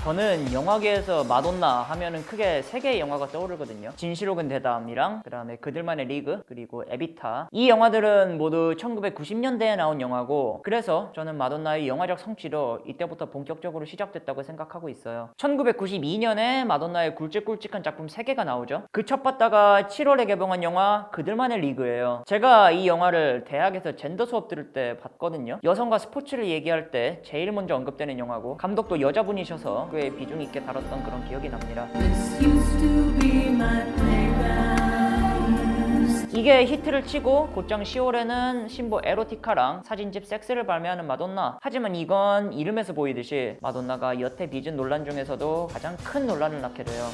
저는 영화계에서 마돈나 하면은 크게 세 개의 영화가 떠오르거든요. 진실 혹은 대담이랑 그다음에 그들만의 리그, 그리고 에비타. 이 영화들은 모두 1990년대에 나온 영화고, 그래서 저는 마돈나의 영화적 성취도 이때부터 본격적으로 시작됐다고 생각하고 있어요. 1992년에 마돈나의 굵직굵직한 작품 3개가 나오죠. 그 첫 봤다가 7월에 개봉한 영화 그들만의 리그예요. 제가 이 영화를 대학에서 젠더 수업 들을 때 봤거든요. 여성과 스포츠를 얘기할 때 제일 먼저 언급되는 영화고, 감독도 여자분이셔서 꽤 비중 있게 다뤘던 그런 기억이 납니다. 이게 히트를 치고 곧장 10월에는 신보 에로티카랑 사진집 섹스를 발매하는 마돈나. 하지만 이건 이름에서 보이듯이 마돈나가 여태 빚은 논란 중에서도 가장 큰 논란을 낳게 돼요.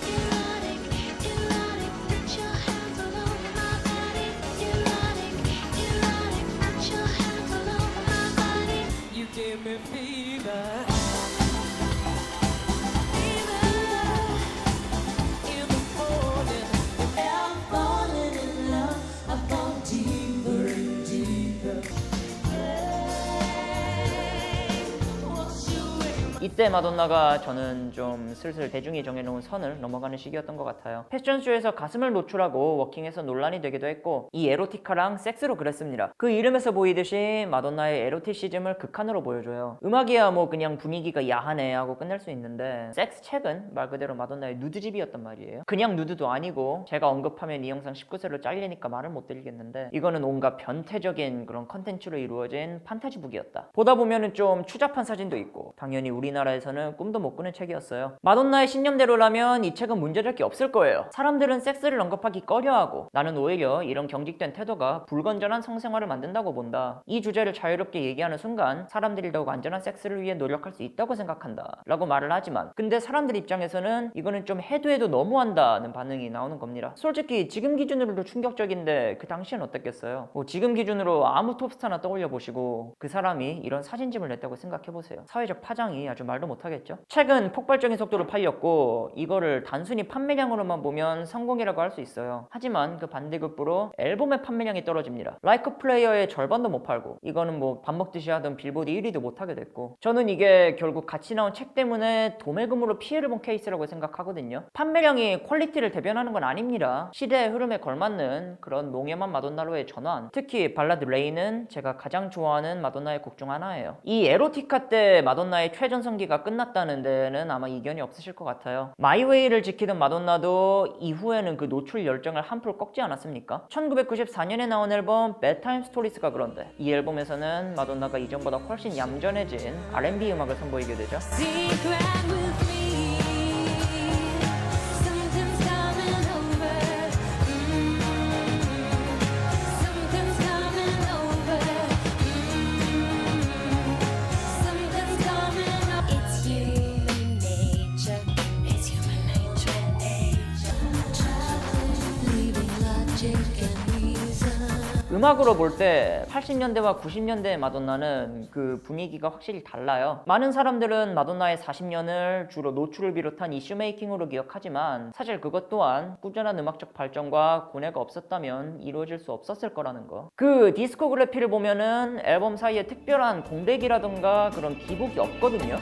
이때 마돈나가 저는 좀 슬슬 대중이 정해놓은 선을 넘어가는 시기였던 것 같아요. 패션쇼에서 가슴을 노출하고 워킹해서 논란이 되기도 했고, 이 에로티카랑 섹스로 그랬습니다. 그 이름에서 보이듯이 마돈나의 에로티시즘을 극한으로 보여줘요. 음악이야 뭐 그냥 분위기가 야하네 하고 끝낼 수 있는데, 섹스 책은 말 그대로 마돈나의 누드집이었단 말이에요. 그냥 누드도 아니고, 제가 언급하면 이 영상 19세로 잘리니까 말을 못 드리겠는데, 이거는 온갖 변태적인 그런 컨텐츠로 이루어진 판타지북이었다. 보다 보면은 좀 추잡한 사진도 있고, 당연히 우리나라에서는 꿈도 못 꾸는 책이었어요. 마돈나의 신념대로라면 이 책은 문제될 게 없을 거예요. 사람들은 섹스를 언급하기 꺼려하고, 나는 오히려 이런 경직된 태도가 불건전한 성생활을 만든다고 본다. 이 주제를 자유롭게 얘기하는 순간 사람들이 더욱 안전한 섹스를 위해 노력할 수 있다고 생각한다 라고 말을 하지만, 근데 사람들 입장에서는 이거는 좀 해도 너무한다는 반응이 나오는 겁니다. 솔직히 지금 기준으로도 충격적인데 그 당시엔 어땠겠어요? 지금 기준으로 아무 톱스타나 떠올려 보시고 그 사람이 이런 사진집을 냈다고 생각해 보세요. 사회적 파장이 아주 말도 못하겠죠. 책은 폭발적인 속도로 팔렸고, 이거를 단순히 판매량으로만 보면 성공이라고 할 수 있어요. 하지만 그 반대급부로 앨범의 판매량이 떨어집니다. 라이크 플레이어의 절반도 못 팔고, 이거는 뭐 밥 먹듯이 하던 빌보드 1위도 못하게 됐고, 저는 이게 결국 같이 나온 책 때문에 도매금으로 피해를 본 케이스라고 생각하거든요. 판매량이 퀄리티를 대변하는 건 아닙니다. 시대의 흐름에 걸맞는 그런 농염한 마돈나로의 전환, 특히 발라드 레인은 제가 가장 좋아하는 마돈나의 곡 중 하나예요. 이 에로티카 때 마돈나의 최전성기가 끝났다는 데는 아마 이견이 없으실 것 같아요. 마이웨이를 지키던 마돈나도 이후에는 그 노출 열정을 한풀 꺾지 않았습니까? 1994년에 나온 앨범 bedtime stories가 그런데, 이 앨범에서는 마돈나가 이전보다 훨씬 얌전해진 R&B 음악을 선보이게 되죠. 음악으로 볼 때 80년대와 90년대의 마돈나는 그 분위기가 확실히 달라요. 많은 사람들은 마돈나의 40년을 주로 노출을 비롯한 이슈 메이킹으로 기억하지만, 사실 그것 또한 꾸준한 음악적 발전과 고뇌가 없었다면 이루어질 수 없었을 거라는 거. 그 디스코그래피를 보면은 앨범 사이에 특별한 공백이라던가 그런 기복이 없거든요.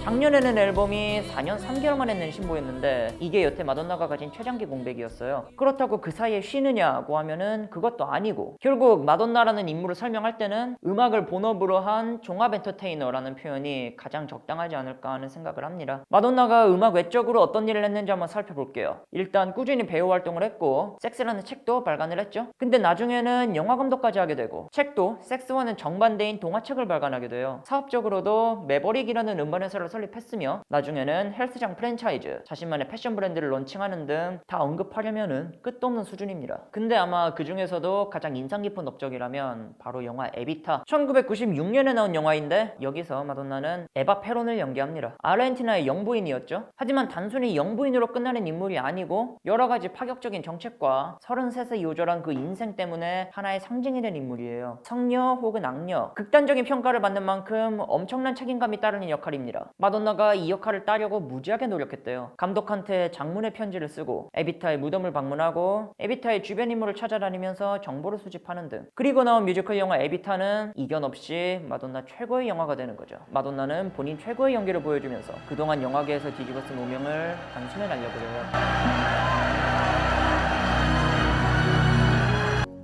작년에는 앨범이 4년 3개월 만에 낸 신보였는데, 이게 여태 마돈나가 가진 최장기 공백이었어요. 그렇다고 그 사이에 쉬느냐고 하면은 그것도 아니고, 결국 마돈나라는 인물을 설명할 때는 음악을 본업으로 한 종합 엔터테이너라는 표현이 가장 적당하지 않을까 하는 생각을 합니다. 마돈나가 음악 외적으로 어떤 일을 했는지 한번 살펴볼게요. 일단 꾸준히 배우 활동을 했고, 섹스라는 책도 발간을 했죠. 근데 나중에는 영화 감독까지 하게 되고, 책도 섹스와는 정반대인 동화책을 발간하게 돼요. 사업적으로도 매버릭이라는 음반 회사를 설립 설립했으며 나중에는 헬스장 프랜차이즈, 자신만의 패션 브랜드를 론칭하는 등 다 언급하려면은 끝도 없는 수준입니다. 근데 아마 그 중에서도 가장 인상 깊은 업적이라면 바로 영화 에비타. 1996년에 나온 영화인데 여기서 마돈나는 에바 페론을 연기합니다. 아르헨티나의 영부인이었죠. 하지만 단순히 영부인으로 끝나는 인물이 아니고 여러 가지 파격적인 정책과 33세 요절한 그 인생 때문에 하나의 상징이 된 인물이에요. 성녀 혹은 악녀, 극단적인 평가를 받는 만큼 엄청난 책임감이 따르는 역할입니다. 마돈나가 이 역할을 따려고 무지하게 노력했대요. 감독한테 장문의 편지를 쓰고 에비타의 무덤을 방문하고 에비타의 주변 인물을 찾아다니면서 정보를 수집하는 등. 그리고 나온 뮤지컬 영화 에비타는 이견 없이 마돈나 최고의 영화가 되는 거죠. 마돈나는 본인 최고의 연기를 보여주면서 그동안 영화계에서 뒤집어쓴 오명을 단숨에 날려버려요.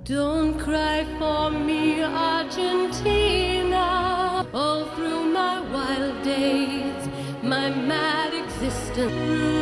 Don't cry for me, Argentina. All through my wild days, my mad existence.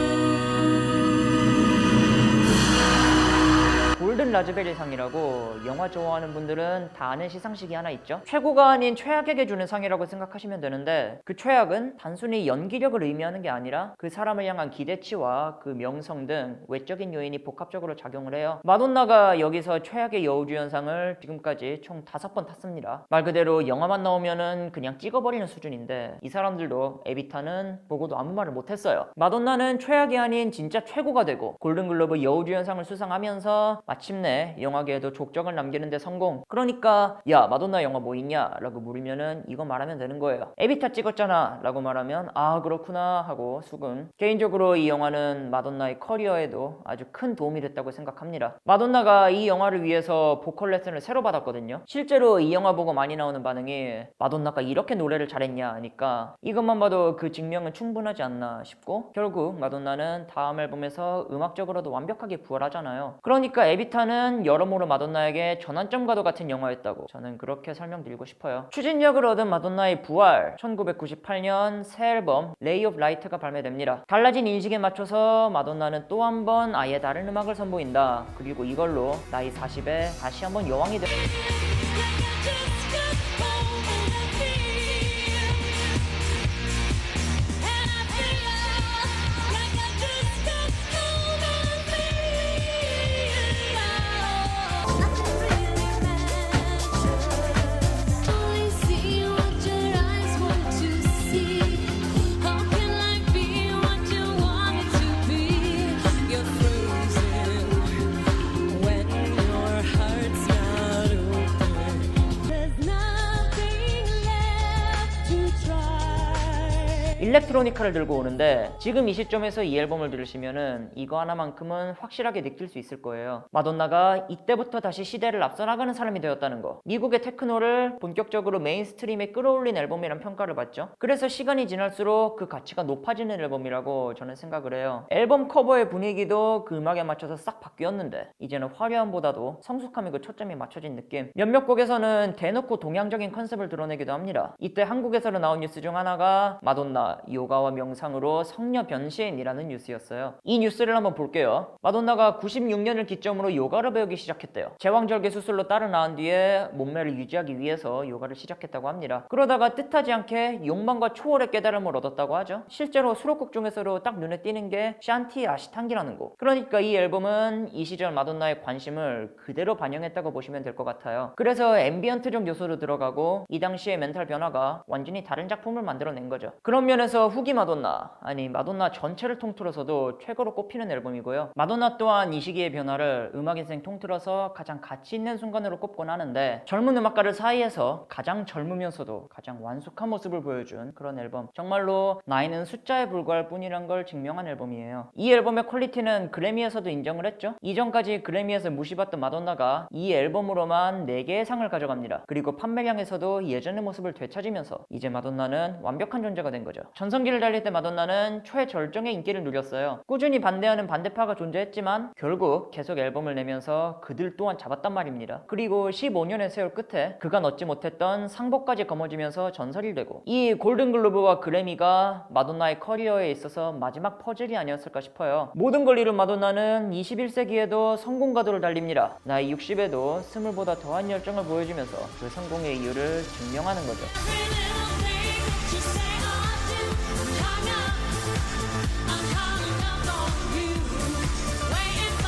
골든 라즈베리 상이라고 영화 좋아하는 분들은 다 아는 시상식이 하나 있죠. 최고가 아닌 최악에게 주는 상이라고 생각하시면 되는데 그 최악은 단순히 연기력을 의미하는 게 아니라 그 사람을 향한 기대치와 그 명성 등 외적인 요인이 복합적으로 작용을 해요. 마돈나가 여기서 최악의 여우주연상을 지금까지 총 5번 탔습니다. 말 그대로 영화만 나오면은 그냥 찍어버리는 수준인데 이 사람들도 에비타는 보고도 아무 말을 못했어요. 마돈나는 최악이 아닌 진짜 최고가 되고 골든글로브 여우주연상을 수상하면서 마침내 영화계에도 족적을 남기는 데 성공. 그러니까 야 마돈나 영화 뭐 있냐? 라고 물으면은 이거 말하면 되는 거예요. 에비타 찍었잖아 라고 말하면 아 그렇구나 하고 수긍. 개인적으로 이 영화는 마돈나의 커리어에도 아주 큰 도움이 됐다고 생각합니다. 마돈나가 이 영화를 위해서 보컬 레슨을 새로 받았거든요. 실제로 이 영화 보고 많이 나오는 반응이 마돈나가 이렇게 노래를 잘했냐 하니까 이것만 봐도 그 증명은 충분하지 않나 싶고 결국 마돈나는 다음 앨범에서 음악적으로도 완벽하게 부활하잖아요. 그러니까 에비타는 여러모로 마돈나에게 전환점과도 같은 영화였다고 저는 그렇게 설명드리고 싶어요. 추진력을 얻은 마돈나의 부활. 1998년 새 앨범 레이 오브 라이트가 발매됩니다. 달라진 인식에 맞춰서 마돈나는 또 한 번 아예 다른 음악을 선보인다. 그리고 이걸로 나이 40에 다시 한번 여왕이 되... 일렉트로니카를 들고 오는데 지금 이 시점에서 이 앨범을 들으시면은 이거 하나만큼은 확실하게 느낄 수 있을 거예요. 마돈나가 이때부터 다시 시대를 앞서 나가는 사람이 되었다는 거. 미국의 테크노를 본격적으로 메인스트림에 끌어올린 앨범이란 평가를 받죠. 그래서 시간이 지날수록 그 가치가 높아지는 앨범이라고 저는 생각을 해요. 앨범 커버의 분위기도 그 음악에 맞춰서 싹 바뀌었는데 이제는 화려함보다도 성숙함에 그 초점이 맞춰진 느낌. 몇몇 곡에서는 대놓고 동양적인 컨셉을 드러내기도 합니다. 이때 한국에서 나온 뉴스 중 하나가 마돈나 요가와 명상으로 성녀 변신이라는 뉴스였어요. 이 뉴스를 한번 볼게요. 마돈나가 96년을 기점으로 요가를 배우기 시작했대요. 제왕절개 수술로 딸을 낳은 뒤에 몸매를 유지하기 위해서 요가를 시작했다고 합니다. 그러다가 뜻하지 않게 욕망과 초월의 깨달음을 얻었다고 하죠. 실제로 수록곡 중에서도 딱 눈에 띄는 게 샨티 아시탕기라는 곡. 그러니까 이 앨범은 이 시절 마돈나의 관심을 그대로 반영했다고 보시면 될 것 같아요. 그래서 앰비언트적 요소도 들어가고 이 당시의 멘탈 변화가 완전히 다른 작품을 만들어낸 거죠. 그런 면에서 후기 마돈나, 아니 마돈나 전체를 통틀어서도 최고로 꼽히는 앨범이고요. 마돈나 또한 이 시기의 변화를 음악 인생 통틀어서 가장 가치 있는 순간으로 꼽곤 하는데 젊은 음악가들 사이에서 가장 젊으면서도 가장 완숙한 모습을 보여준 그런 앨범. 정말로 나이는 숫자에 불과할 뿐이란 걸 증명한 앨범이에요. 이 앨범의 퀄리티는 그래미에서도 인정을 했죠. 이전까지 그래미에서 무시받던 마돈나가 이 앨범으로만 4개의 상을 가져갑니다. 그리고 판매량에서도 예전의 모습을 되찾으면서 이제 마돈나는 완벽한 존재가 된 거죠. 전성기를 달릴 때 마돈나는 최절정의 인기를 누렸어요. 꾸준히 반대하는 반대파가 존재했지만 결국 계속 앨범을 내면서 그들 또한 잡았단 말입니다. 그리고 15년의 세월 끝에 그간 얻지 못했던 상복까지 거머쥐면서 전설이 되고 이 골든글로브와 그래미가 마돈나의 커리어에 있어서 마지막 퍼즐이 아니었을까 싶어요. 모든 걸 이룬 마돈나는 21세기에도 성공가도를 달립니다. 나이 60에도 20보다 더한 열정을 보여주면서 그 성공의 이유를 증명하는 거죠. Every little thing you say or do I'm calling up on you, waiting for